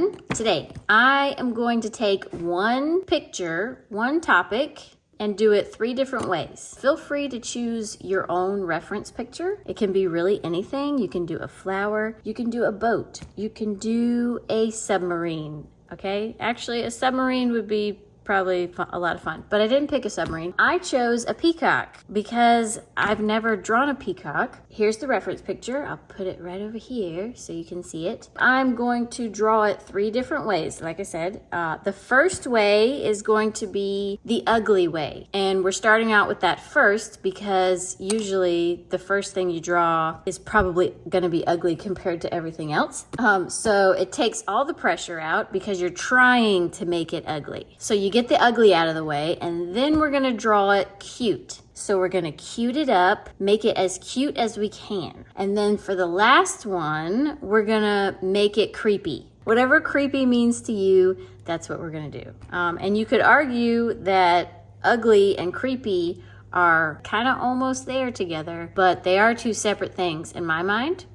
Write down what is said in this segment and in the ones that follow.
everyone. Today, I am going to take one picture, one topic, and do it 3 different ways. Feel free to choose your own reference picture. It can be really anything. You can do a flower, you can do a boat, you can do a submarine, okay? Actually, a submarine would be probably a lot of fun, but I didn't pick a submarine. I chose a peacock because I've never drawn a peacock. Here's the reference picture. I'll put it right over here so you can see it. I'm going to draw it 3 different ways. Like I said, the first way is going to be the ugly way. And we're starting out with that first because usually the first thing you draw is probably gonna be ugly compared to everything else. So it takes all the pressure out because you're trying to make it ugly. So you get the ugly out of the way, and then we're gonna draw it cute. So we're gonna cute it up, make it as cute as we can. And then for the last one, we're gonna make it creepy. Whatever creepy means to you, that's what we're gonna do. And you could argue that ugly and creepy are kind of almost there together, but they are 2 separate things in my mind.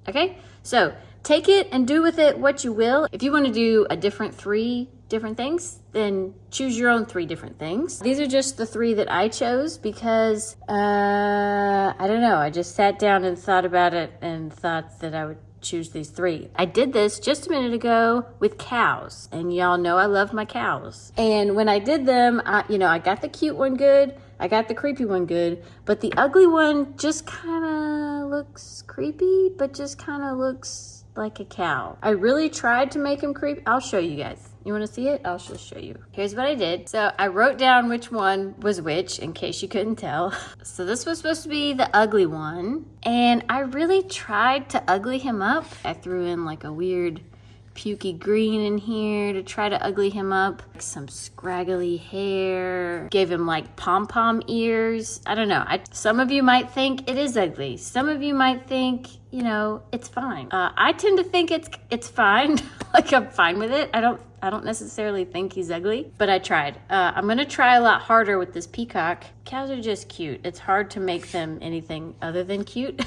Okay, so take it and do with it what you will. If you wanna do a different 3 different things, then choose your own 3 different things. These are just the 3 that I chose because, I don't know, I just sat down and thought about it and thought that I would choose these 3. I did this just a minute ago with cows, and y'all know I love my cows. And when I did them, I got the cute one good, I got the creepy one good, but the ugly one just kind of looks creepy, but just kind of looks like a cow. I really tried to make him creepy. I'll show you guys. You want to see it? I'll just show you. Here's what I did. So I wrote down which one was which in case you couldn't tell. So this was supposed to be the ugly one. And I really tried to ugly him up. I threw in like a weird pukey green in here to try to ugly him up. Some scraggly hair. Gave him like pom-pom ears. I don't know. Some of you might think it is ugly. Some of you might think, it's fine. I tend to think it's fine. Like I'm fine with it. I don't necessarily think he's ugly, but I tried. I'm gonna try a lot harder with this peacock. Cows are just cute. It's hard to make them anything other than cute.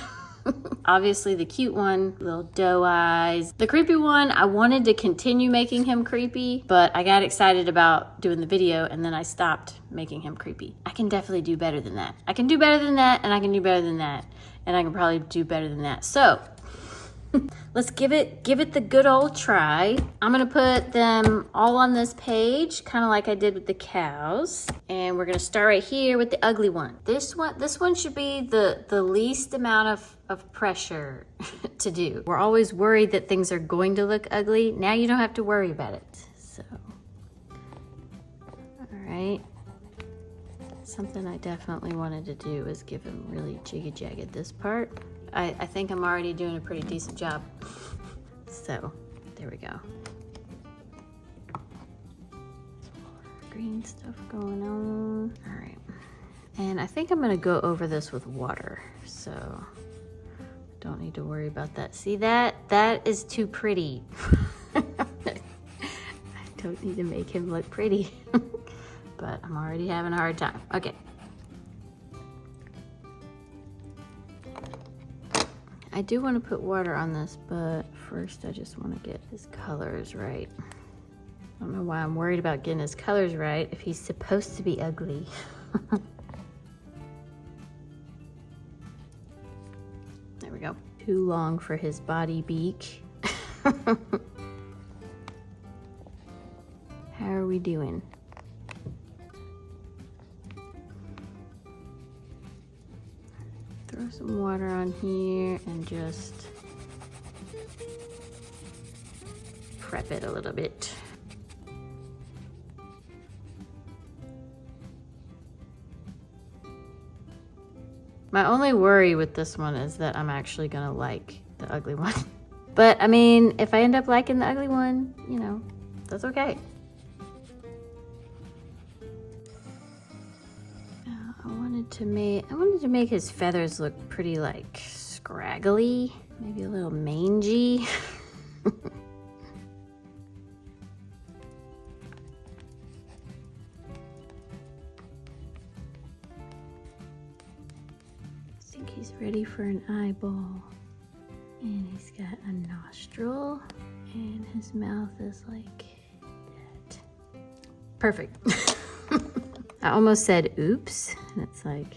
Obviously the cute one, little doe eyes. The creepy one, I wanted to continue making him creepy, but I got excited about doing the video and then I stopped making him creepy. I can definitely do better than that. I can do better than that, and I can do better than that, and I can probably do better than that. So let's give it the good old try. I'm gonna put them all on this page, kind of like I did with the cows. And we're gonna start right here with the ugly one. This one should be the least amount of pressure to do. We're always worried that things are going to look ugly. Now you don't have to worry about it. So, all right. Something I definitely wanted to do was give him really jiggy-jagged this part. I think I'm already doing a pretty decent job. So, there we go. Green stuff going on. All right. And I think I'm gonna go over this with water. So, don't need to worry about that. See that? That is too pretty. I don't need to make him look pretty. But I'm already having a hard time. Okay. I do want to put water on this, but first I just want to get his colors right. I don't know why I'm worried about getting his colors right if he's supposed to be ugly. There we go. Too long for his body beak. How are we doing? Throw some water on here and just prep it a little bit. My only worry with this one is that I'm actually gonna like the ugly one. But I mean, if I end up liking the ugly one, that's okay. I wanted to make his feathers look pretty like scraggly, maybe a little mangy. I think he's ready for an eyeball. And he's got a nostril And his mouth is like that. Perfect. I almost said oops, and it's like,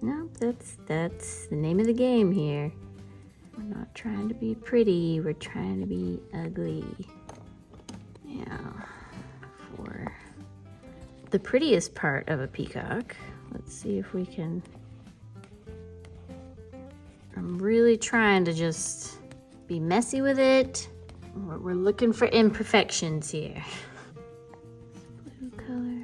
no, that's the name of the game here. We're not trying to be pretty, we're trying to be ugly. Now, for the prettiest part of a peacock, let's see if we can, I'm really trying to just be messy with it. We're looking for imperfections here. Blue color.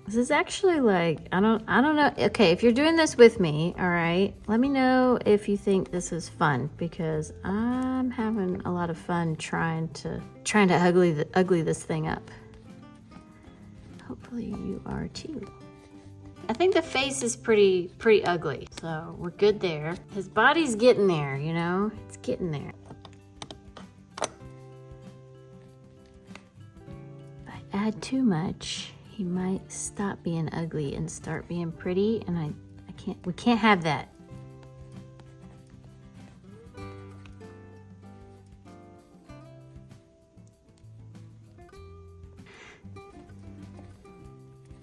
This is actually like, I don't know. Okay, if you're doing this with me, all right, let me know if you think this is fun, because I'm having a lot of fun trying to ugly this thing up. Hopefully you are too. I think the face is pretty ugly, so we're good there. His body's getting there, you know? It's getting there. If I add too much, he might stop being ugly and start being pretty, and we can't have that.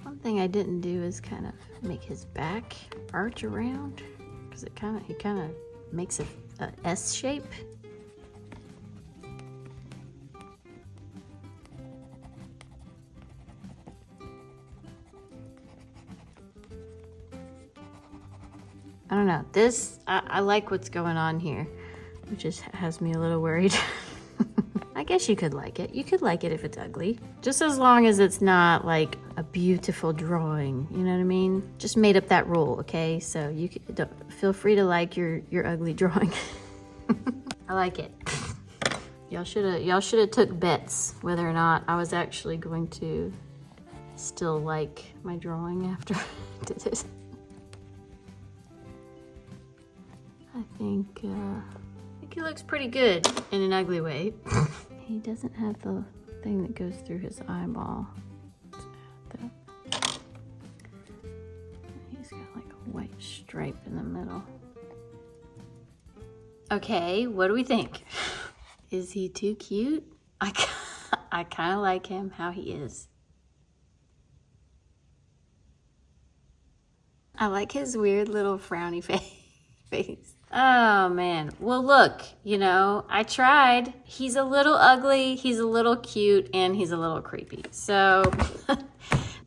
One thing I didn't do is kind of make his back arch around, because he kind of makes a S shape. I don't know. I like what's going on here, which just has me a little worried. I guess you could like it. You could like it if it's ugly. Just as long as it's not like a beautiful drawing, you know what I mean? Just made up that rule, okay? So you feel free to like your ugly drawing. I like it. Y'all should have took bets whether or not I was actually going to still like my drawing after I did it. I think he looks pretty good in an ugly way. He doesn't have the thing that goes through his eyeball. He's got like a white stripe in the middle. Okay, what do we think? Is he too cute? I kind of like him how he is. I like his weird little frowny face. Oh man, well look, you know, I tried. He's a little ugly, he's a little cute, and he's a little creepy. So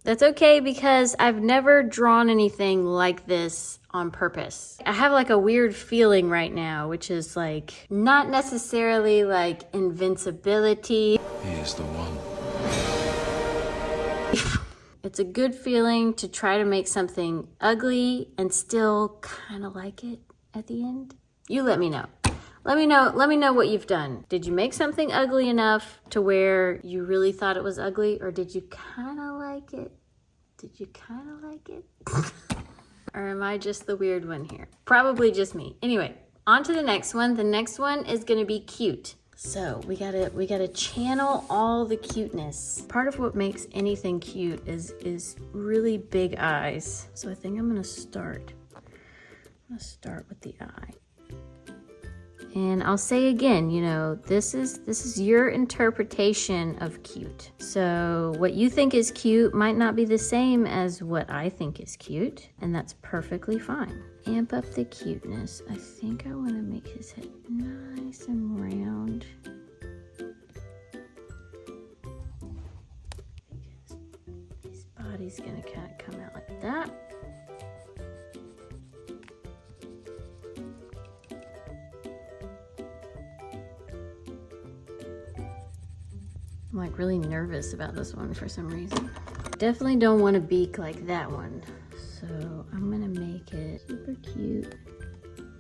that's okay, because I've never drawn anything like this on purpose. I have like a weird feeling right now, which is like not necessarily like invincibility. He is the one. It's a good feeling to try to make something ugly and still kind of like it at the end. You let me know. Let me know what you've done. Did you make something ugly enough to where you really thought it was ugly, or did you kind of like it? Did you kind of like it? Or am I just the weird one here? Probably just me. Anyway, on to the next one. The next one is gonna be cute. So we gotta channel all the cuteness. Part of what makes anything cute is really big eyes. So I think I'm gonna start with the eye. And I'll say again, you know, this is your interpretation of cute. So what you think is cute might not be the same as what I think is cute, and that's perfectly fine. Amp up the cuteness. I think I want to make his head nice and round. Because his body's gonna kind of come out like that. I'm like really nervous about this one for some reason. Definitely don't want a beak like that one. So I'm gonna make it super cute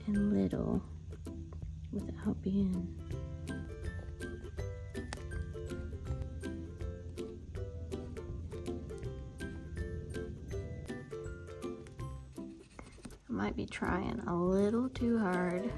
and little without being I might be trying a little too hard.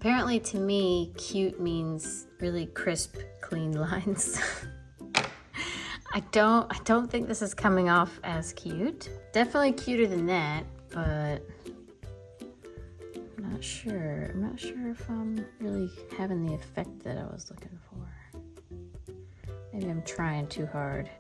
Apparently to me, cute means really crisp, clean lines. I don't think this is coming off as cute. Definitely cuter than that, but I'm not sure. I'm not sure if I'm really having the effect that I was looking for. Maybe I'm trying too hard.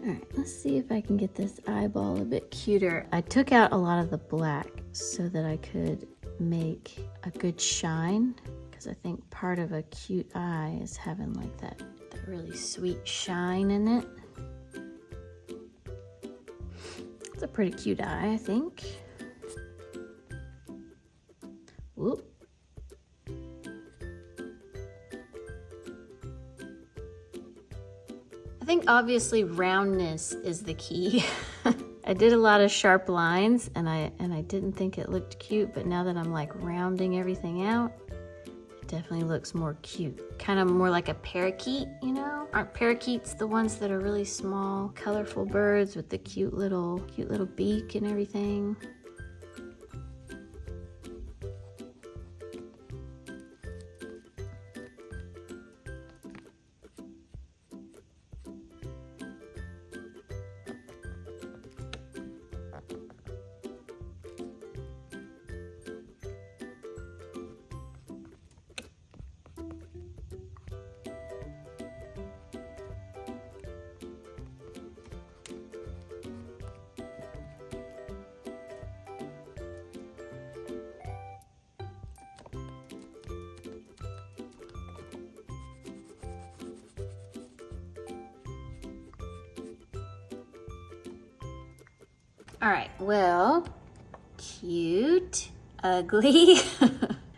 All right, let's see if I can get this eyeball a bit cuter. I took out a lot of the black so that I could make a good shine, because I think part of a cute eye is having like that really sweet shine in it. It's a pretty cute eye, I think. Whoop. I think obviously roundness is the key. I did a lot of sharp lines and I didn't think it looked cute, but now that I'm like rounding everything out, it definitely looks more cute. Kind of more like a parakeet, you know? Aren't parakeets the ones that are really small, colorful birds with the cute little beak and everything? All right, well, cute, ugly.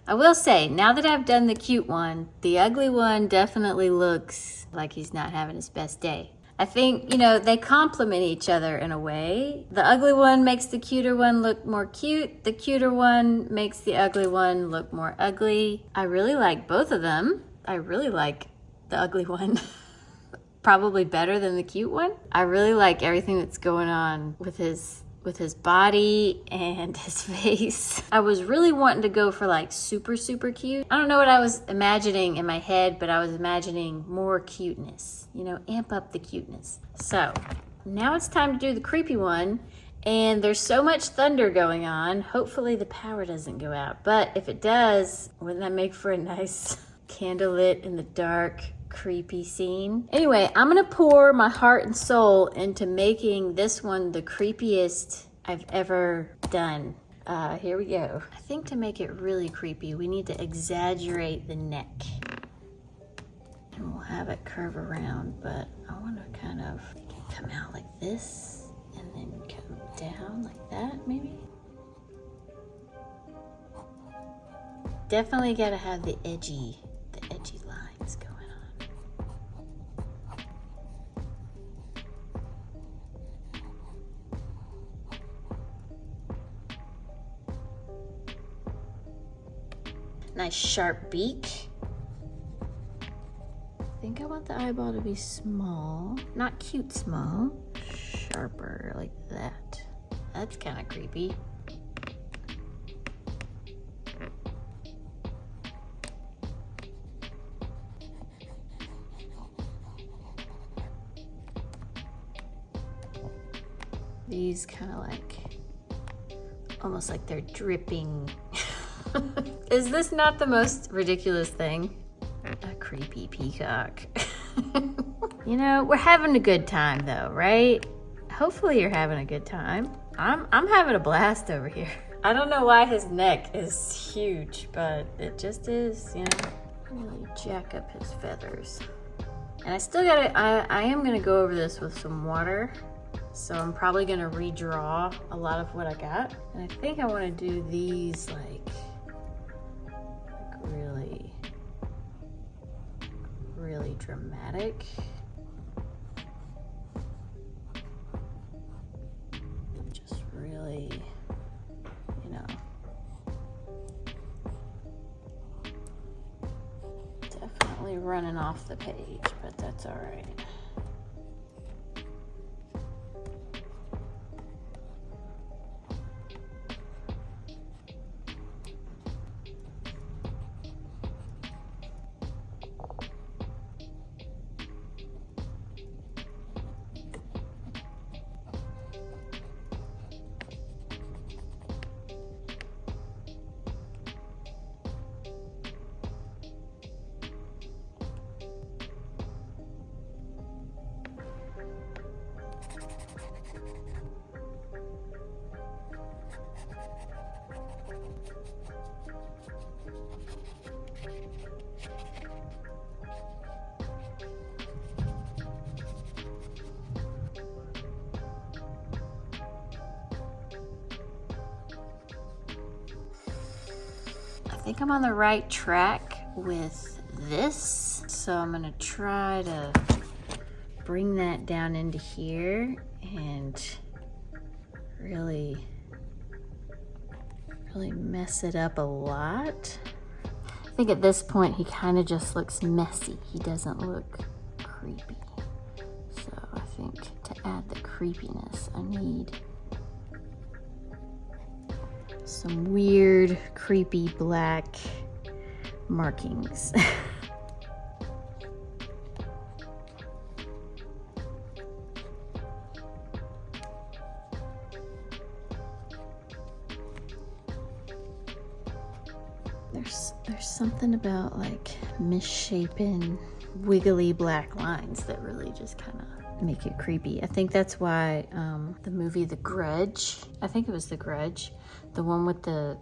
I will say, now that I've done the cute one, the ugly one definitely looks like he's not having his best day. I think, you know, they complement each other in a way. The ugly one makes the cuter one look more cute. The cuter one makes the ugly one look more ugly. I really like both of them. I really like the ugly one. Probably better than the cute one. I really like everything that's going on with his body and his face. I was really wanting to go for like super cute. I don't know what I was imagining in my head, but I was imagining more cuteness, you know, amp up the cuteness. So now it's time to do the creepy one, and there's so much thunder going on. Hopefully the power doesn't go out, but if it does, wouldn't that make for a nice candlelit in the dark creepy scene? Anyway, I'm gonna pour my heart and soul into making this one the creepiest I've ever done. Here we go. I think to make it really creepy, we need to exaggerate the neck. And we'll have it curve around, but I want to kind of make it come out like this and then come down like that, maybe. Definitely gotta have the edgy lines going on. Nice sharp beak. I think I want the eyeball to be small, not cute small, sharper like that. That's kind of creepy. These kind of like, almost like they're dripping. Is this not the most ridiculous thing? A creepy peacock. You know, we're having a good time though, right? Hopefully you're having a good time. I'm having a blast over here. I don't know why his neck is huge, but it just is, you know. Really jack up his feathers. And I still gotta, I am gonna go over this with some water. So I'm probably gonna redraw a lot of what I got. And I think I wanna do these like really dramatic. really running off the page, but that's all right. I think I'm on the right track with this. So I'm gonna try to bring that down into here and really mess it up a lot. I think at this point he kind of just looks messy. He doesn't look creepy. So I think to add the creepiness, I need some weird, creepy black markings. There's something about like misshapen, wiggly black lines that really just kind of make it creepy. I think that's why the movie The Grudge, I think it was The Grudge, the one with the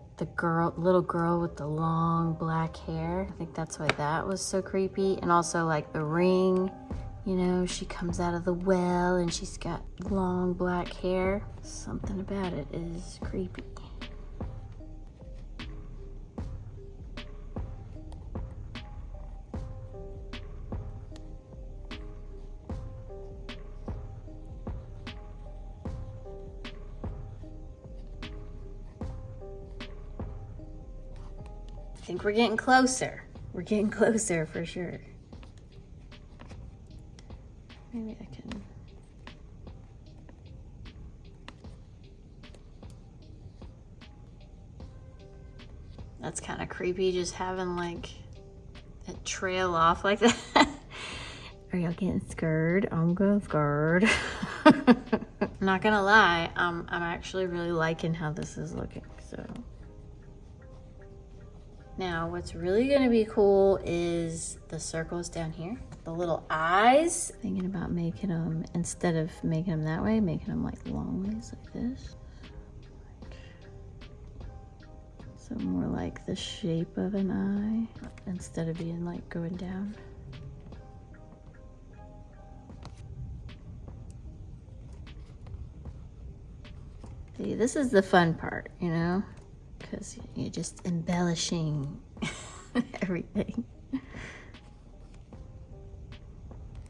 little girl with the long black hair. I think that's why that was so creepy. And also like The Ring, you know, she comes out of the well and she's got long black hair. Something about it is creepy. I think we're getting closer. We're getting closer for sure. Maybe I can. That's kind of creepy, just having like it trail off like that. Are y'all getting scared? I'm getting scared. I'm not gonna lie, I'm actually really liking how this is looking, so. Now, what's really gonna be cool is the circles down here, the little eyes. Thinking about making them, instead of making them that way, making them like long ways like this. So more like the shape of an eye, instead of being like going down. See, this is the fun part, you know? Because you're just embellishing everything.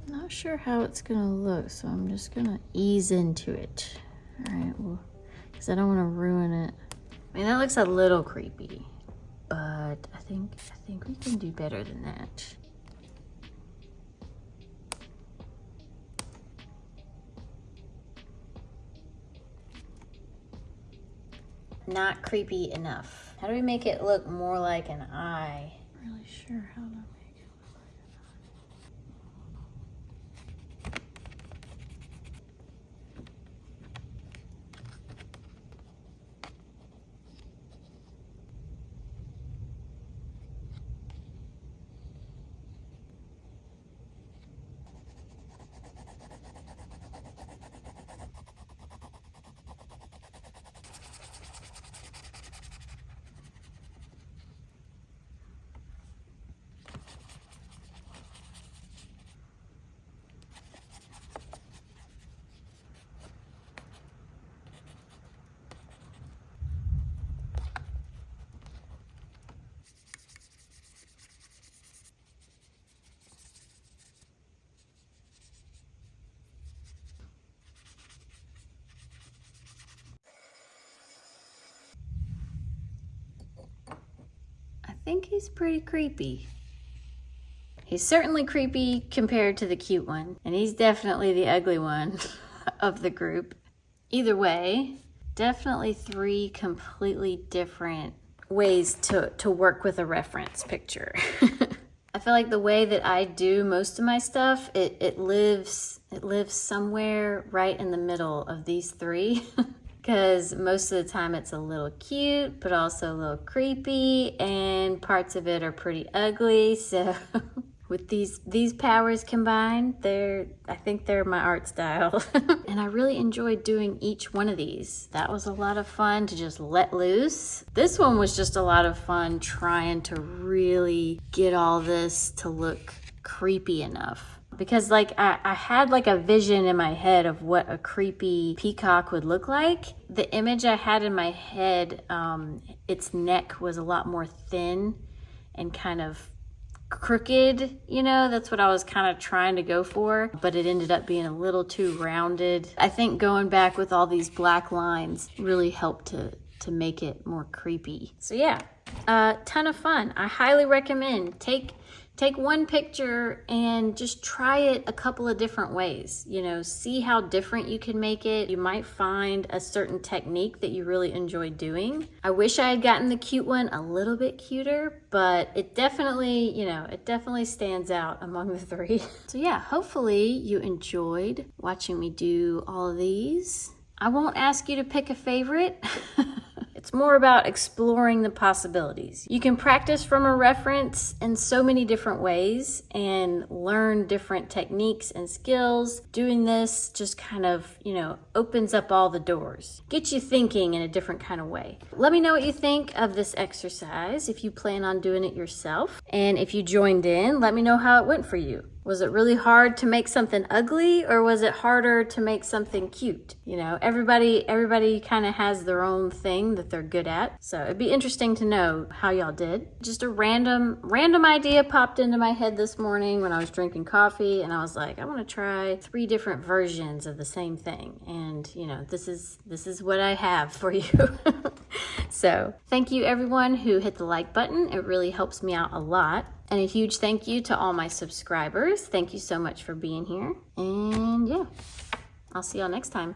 Not sure how it's gonna look, so I'm just gonna ease into it. All right, well, because I don't want to ruin it. I mean, that looks a little creepy, but I think we can do better than that. Not creepy enough. How do we make it look more like an eye? I'm not really sure how to make it look like I think he's pretty creepy. He's certainly creepy compared to the cute one, and he's definitely the ugly one of the group. Either way, definitely 3 completely different ways to work with a reference picture. I feel like the way that I do most of my stuff, it lives somewhere right in the middle of these 3. Because most of the time it's a little cute, but also a little creepy, and parts of it are pretty ugly. So with these powers combined, I think they're my art style. And I really enjoyed doing each one of these. That was a lot of fun to just let loose. This one was just a lot of fun trying to really get all this to look creepy enough. Because like I had like a vision in my head of what a creepy peacock would look like. The image I had in my head, its neck was a lot more thin and kind of crooked, you know, that's what I was kind of trying to go for, but it ended up being a little too rounded. I think going back with all these black lines really helped to make it more creepy. So yeah, ton of fun. I highly recommend take one picture and just try it a couple of different ways. You know, see how different you can make it. You might find a certain technique that you really enjoy doing. I wish I had gotten the cute one a little bit cuter, but it definitely, you know, it definitely stands out among the 3. So yeah, hopefully you enjoyed watching me do all of these. I won't ask you to pick a favorite. It's more about exploring the possibilities. You can practice from a reference in so many different ways and learn different techniques and skills. Doing this just kind of, you know, opens up all the doors. Get you thinking in a different kind of way. Let me know what you think of this exercise if you plan on doing it yourself. And if you joined in, let me know how it went for you. Was it really hard to make something ugly, or was it harder to make something cute? You know, everybody kind of has their own thing that they're good at. So it'd be interesting to know how y'all did. Just a random idea popped into my head this morning when I was drinking coffee, and I was like, I want to try 3 different versions of the same thing. And you know, this is what I have for you. So thank you everyone who hit the like button. It really helps me out a lot. And a huge thank you to all my subscribers. Thank you so much for being here. And yeah, I'll see y'all next time.